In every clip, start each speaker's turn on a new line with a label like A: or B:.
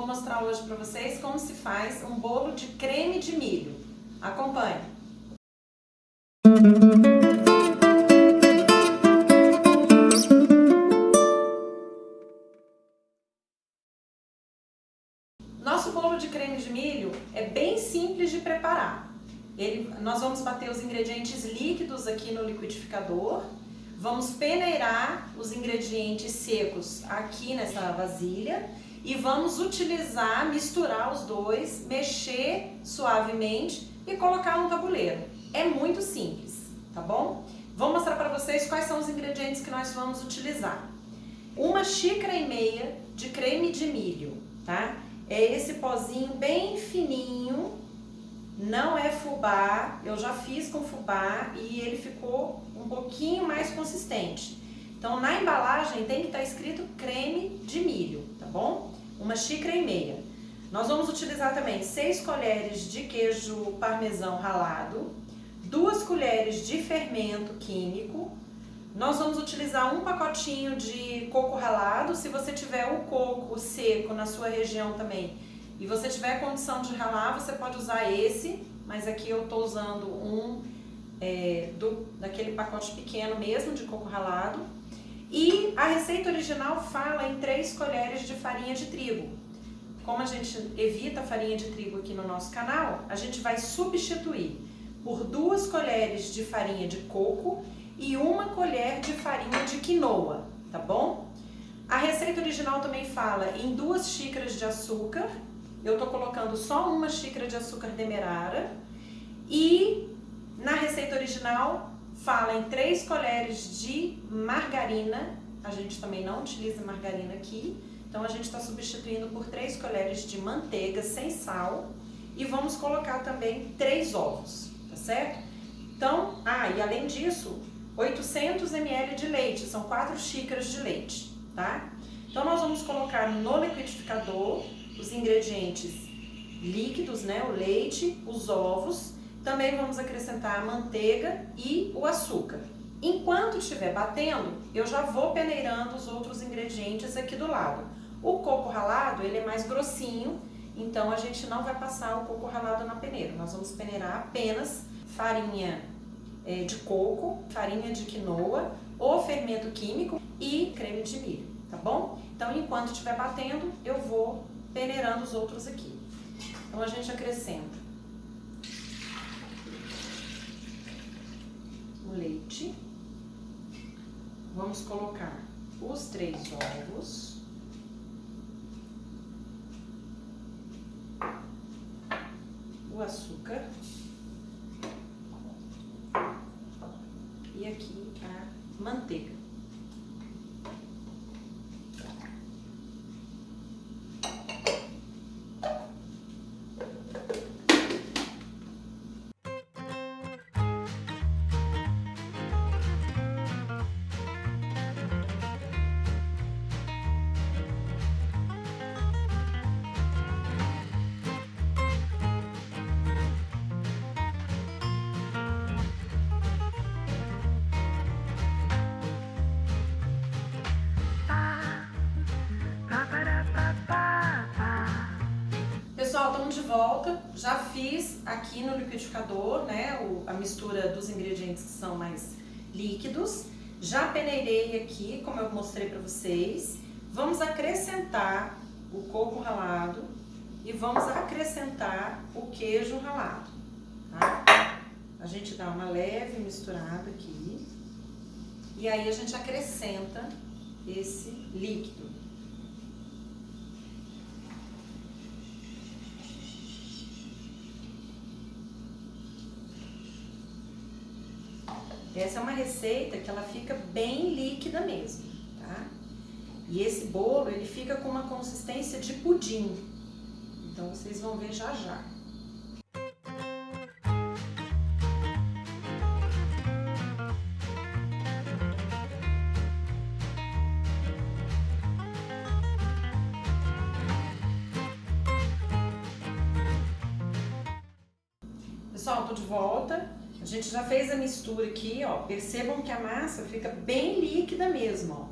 A: vou mostrar hoje para vocês como se faz um bolo de creme de milho. Acompanhe! Nosso bolo de creme de milho é bem simples de preparar. Nós vamos bater os ingredientes líquidos aqui no liquidificador, vamos peneirar os ingredientes secos aqui nessa vasilha e vamos misturar os dois, mexer suavemente e colocar no tabuleiro. É muito simples, tá bom? Vou mostrar para vocês quais são os ingredientes que nós vamos utilizar. 1,5 xícaras de creme de milho, tá? É esse pozinho bem fininho, não é fubá, eu já fiz com fubá e ele ficou um pouquinho mais consistente. Então na embalagem tem que estar escrito creme de milho, tá bom? 1,5 xícaras. Nós vamos utilizar também 6 colheres de queijo parmesão ralado, 2 colheres de fermento químico. Nós vamos utilizar um pacotinho de coco ralado. Se você tiver o coco seco na sua região também e você tiver condição de ralar, você pode usar esse, mas aqui eu estou usando daquele pacote pequeno mesmo de coco ralado. E a receita original fala em 3 colheres de farinha de trigo. Como a gente evita a farinha de trigo aqui no nosso canal, a gente vai substituir por 2 colheres de farinha de coco e 1 colher de farinha de quinoa, tá bom? A receita original também fala em 2 xícaras de açúcar. Eu tô colocando só 1 xícara de açúcar demerara. E na receita original fala em 3 colheres de margarina. A gente também não utiliza margarina aqui. Então a gente está substituindo por 3 colheres de manteiga sem sal. E vamos colocar também 3 ovos, tá certo? Então, e além disso, 800 ml de leite, são 4 xícaras de leite, tá? Então nós vamos colocar no liquidificador os ingredientes líquidos, né? O leite, os ovos, também vamos acrescentar a manteiga e o açúcar. Enquanto estiver batendo, eu já vou peneirando os outros ingredientes aqui do lado. O coco ralado, ele é mais grossinho, então a gente não vai passar o coco ralado na peneira. Nós vamos peneirar apenas farinha de coco, farinha de quinoa, ou fermento químico e creme de milho, tá bom? Então, enquanto estiver batendo, eu vou peneirando os outros aqui. Então, a gente acrescenta o leite, vamos colocar os 3 ovos, o açúcar e aqui a manteiga. Pessoal, estamos de volta. Já fiz aqui no liquidificador, né, a mistura dos ingredientes que são mais líquidos. Já peneirei aqui, como eu mostrei para vocês. Vamos acrescentar o coco ralado e vamos acrescentar o queijo ralado, tá? A gente dá uma leve misturada aqui e aí a gente acrescenta esse líquido. Essa é uma receita que ela fica bem líquida mesmo, tá? E esse bolo, ele fica com uma consistência de pudim. Então, vocês vão ver já já. Pessoal, tô de volta. A gente já fez a mistura aqui, ó. Percebam que a massa fica bem líquida mesmo, ó,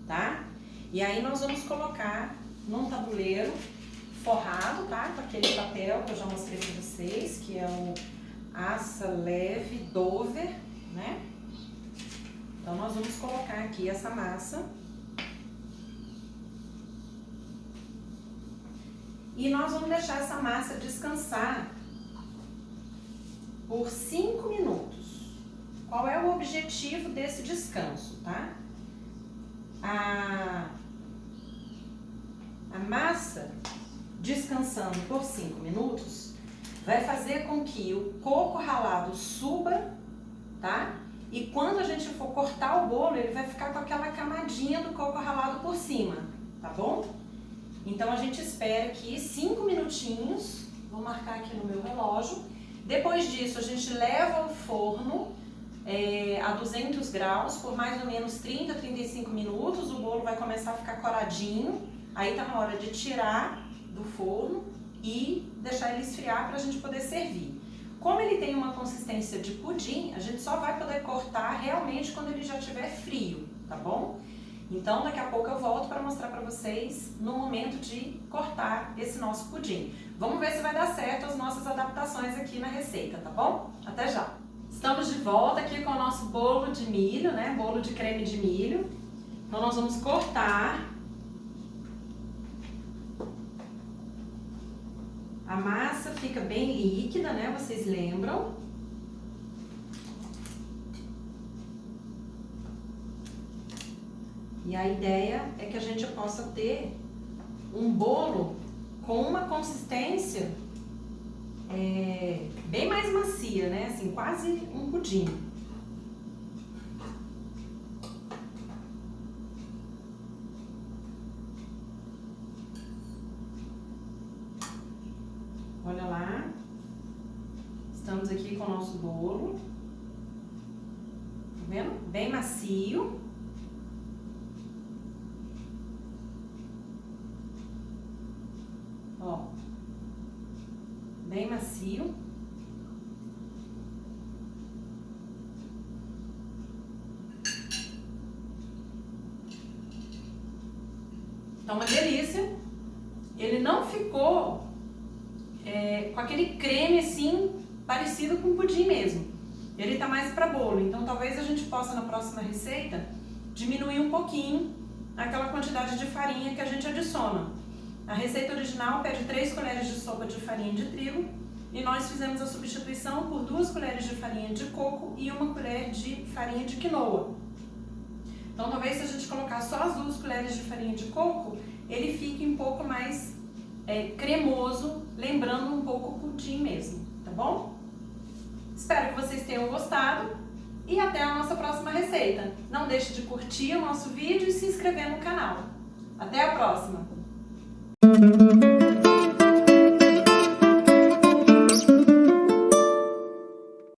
A: tá? E aí nós vamos colocar num tabuleiro forrado, tá? Com aquele papel que eu já mostrei pra vocês, que é o Assa Leve Dover, né? Então, nós vamos colocar aqui essa massa. E nós vamos deixar essa massa descansar por 5 minutos. Qual é o objetivo desse descanso, tá? A massa descansando por 5 minutos vai fazer com que o coco ralado suba, tá? E quando a gente for cortar o bolo, ele vai ficar com aquela camadinha do coco ralado por cima, tá bom? Então, a gente espera aqui 5 minutinhos, vou marcar aqui no meu relógio. Depois disso, a gente leva ao forno a 200 graus por mais ou menos 30 a 35 minutos. O bolo vai começar a ficar coradinho, aí tá na hora de tirar do forno e deixar ele esfriar para a gente poder servir. Como ele tem uma consistência de pudim, a gente só vai poder cortar realmente quando ele já estiver frio, tá bom? Então, daqui a pouco eu volto para mostrar para vocês no momento de cortar esse nosso pudim. Vamos ver se vai dar certo as nossas adaptações aqui na receita, tá bom? Até já! Estamos de volta aqui com o nosso bolo de milho, né? Bolo de creme de milho. Então, nós vamos cortar. A massa fica bem líquida, né? Vocês lembram? E a ideia é que a gente possa ter um bolo com uma consistência bem mais macia, né? Assim, quase um pudim. Olha lá. Estamos aqui com o nosso bolo. Tá vendo? Bem macio. Ó, bem macio. Tá uma delícia. Ele não ficou com aquele creme assim, parecido com pudim mesmo. Ele tá mais para bolo, então talvez a gente possa na próxima receita diminuir um pouquinho aquela quantidade de farinha que a gente adiciona. A receita original pede 3 colheres de sopa de farinha de trigo e nós fizemos a substituição por 2 colheres de farinha de coco e 1 colher de farinha de quinoa. Então, talvez se a gente colocar só as 2 colheres de farinha de coco, ele fique um pouco mais cremoso, lembrando um pouco o pudim mesmo, tá bom? Espero que vocês tenham gostado e até a nossa próxima receita. Não deixe de curtir o nosso vídeo e se inscrever no canal. Até a próxima!